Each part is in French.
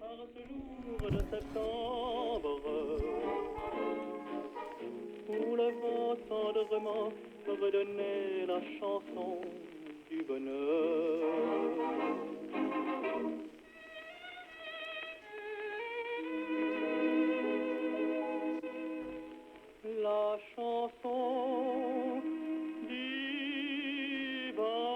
Par ce jour de septembre, où le vent tendrement redonnait la chanson du bonheur. La chanson du bonheur.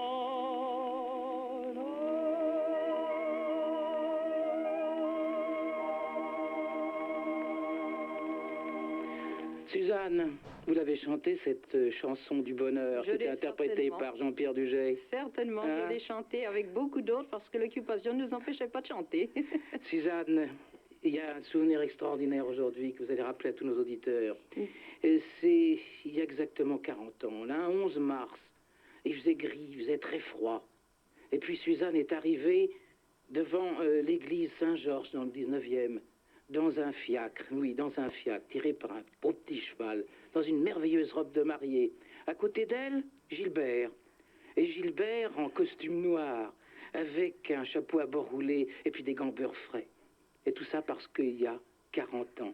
Suzanne, vous l'avez chanté cette chanson du bonheur, qui était interprétée par Jean-Pierre Duget. Certainement, je l'ai chantée avec beaucoup d'autres parce que l'occupation ne nous empêchait pas de chanter. Suzanne, il y a un souvenir extraordinaire aujourd'hui que vous allez rappeler à tous nos auditeurs. C'est il y a exactement 40 ans, là, 11 mars. Il faisait gris, il faisait très froid. Et puis Suzanne est arrivée devant l'église Saint-Georges dans le 19e, dans un fiacre, oui, dans un fiacre, tiré par un beau petit cheval, dans une merveilleuse robe de mariée. À côté d'elle, Gilbert. Et Gilbert en costume noir, avec un chapeau à bord roulé et puis des gants beurre frais. Et tout ça parce qu'il y a 40 ans,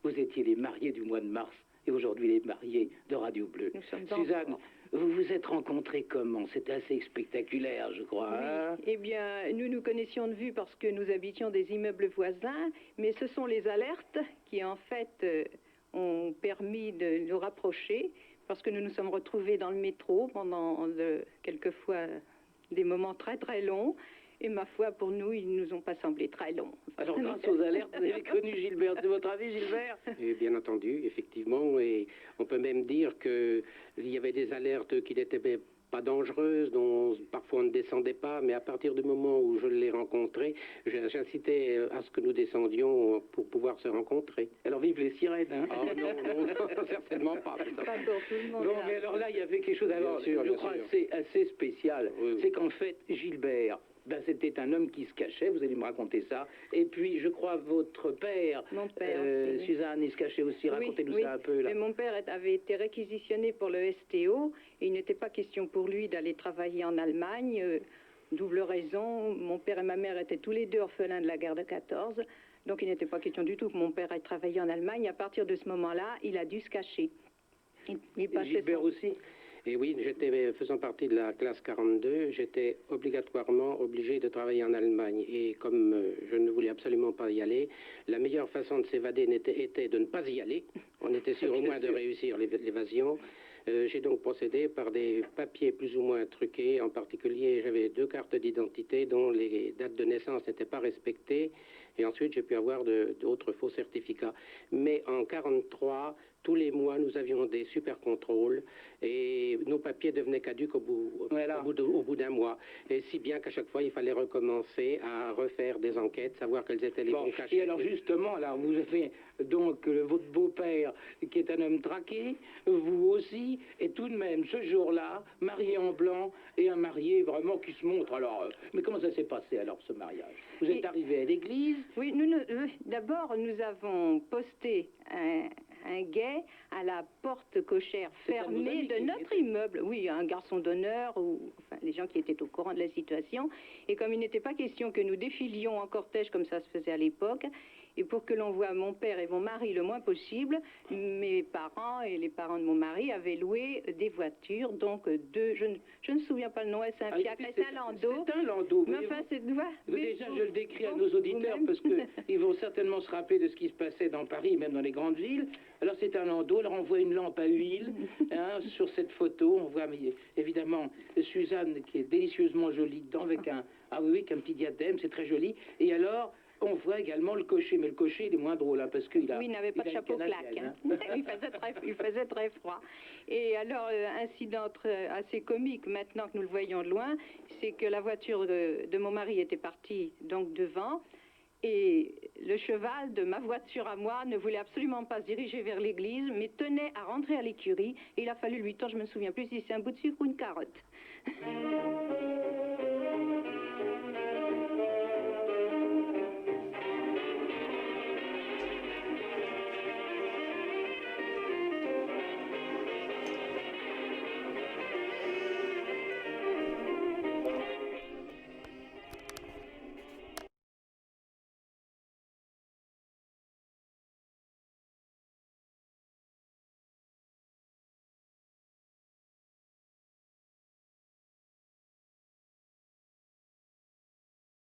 vous étiez les mariés du mois de mars et aujourd'hui les mariés de Radio Bleu. Suzanne, vous vous êtes rencontrés comment? C'était assez spectaculaire, je crois. Oui. Hein? Eh bien, nous nous connaissions de vue parce que nous habitions des immeubles voisins, mais ce sont les alertes qui, en fait, ont permis de nous rapprocher parce que nous nous sommes retrouvés dans le métro pendant quelquefois des moments très très longs. Et ma foi, pour nous, ils ne nous ont pas semblé très longs. Alors, grâce aux alertes, vous avez connu Gilbert. C'est votre avis, Gilbert? Et bien entendu, effectivement. Et on peut même dire qu'il y avait des alertes qui n'étaient pas dangereuses, dont parfois on ne descendait pas. Mais à partir du moment où je l'ai rencontré, j'incitais à ce que nous descendions pour pouvoir se rencontrer. Alors, vive les sirènes, hein? Oh non, non, certainement pas. Pas pour tout le monde. Bon, mais alors là, il y avait quelque chose je crois assez spécial. Oui, oui. C'est qu'en fait, Gilbert, c'était un homme qui se cachait, vous allez me raconter ça. Et puis, je crois, votre père, Mon père aussi. Suzanne, il se cachait aussi. Racontez-nous oui. ça un peu, là. Mais mon père avait été réquisitionné pour le STO et il n'était pas question pour lui d'aller travailler en Allemagne. Double raison, mon père et ma mère étaient tous les deux orphelins de la guerre de 14. Donc, il n'était pas question du tout que mon père aille travailler en Allemagne. À partir de ce moment-là, il a dû se cacher. Et Gilbert aussi? Et oui, faisant partie de la classe 42, j'étais obligatoirement obligé de travailler en Allemagne. Et comme je ne voulais absolument pas y aller, la meilleure façon de s'évader était de ne pas y aller. On était sûr au moins de réussir l'évasion. J'ai donc procédé par des papiers plus ou moins truqués. En particulier, j'avais 2 cartes d'identité dont les dates de naissance n'étaient pas respectées. Et ensuite, j'ai pu avoir d'autres faux certificats. Mais en 43, tous les mois, nous avions des super contrôles et nos papiers devenaient caducs au bout d'un mois. Et si bien qu'à chaque fois, il fallait recommencer à refaire des enquêtes, savoir quels étaient les bons cachets. Et alors justement, là, vous avez donc votre beau-père qui est un homme traqué, vous aussi, et tout de même, ce jour-là, marié en blanc et un marié vraiment qui se montre. Alors, mais comment ça s'est passé alors, ce mariage? Vous êtes arrivé à l'église? Oui, d'abord, nous avons posté un guet à la porte cochère fermée de notre immeuble. Oui, un garçon d'honneur, ou enfin, les gens qui étaient au courant de la situation. Et comme il n'était pas question que nous défilions en cortège comme ça se faisait à l'époque, et pour que l'on voie mon père et mon mari le moins possible, mes parents et les parents de mon mari avaient loué des voitures, donc je ne me souviens pas le nom, c'est un fiacre, c'est un landau. C'est un landau. Mais enfin, déjà, je le décris à nos auditeurs parce qu'ils vont certainement se rappeler de ce qui se passait dans Paris, même dans les grandes villes. Alors c'est un landau, alors on voit une lampe à huile sur cette photo, on voit évidemment Suzanne qui est délicieusement jolie dedans avec un petit diadème, c'est très joli. Et alors, on voit également le cocher, mais le cocher il est moins drôle parce qu'il il n'avait pas de chapeau claque. Hein. il faisait très froid. Et alors, incident assez comique maintenant que nous le voyons de loin, c'est que la voiture de mon mari était partie donc devant. Et le cheval de ma voiture à moi ne voulait absolument pas se diriger vers l'église, mais tenait à rentrer à l'écurie. Et il a fallu lui tendre, je me souviens plus si c'est un bout de sucre ou une carotte.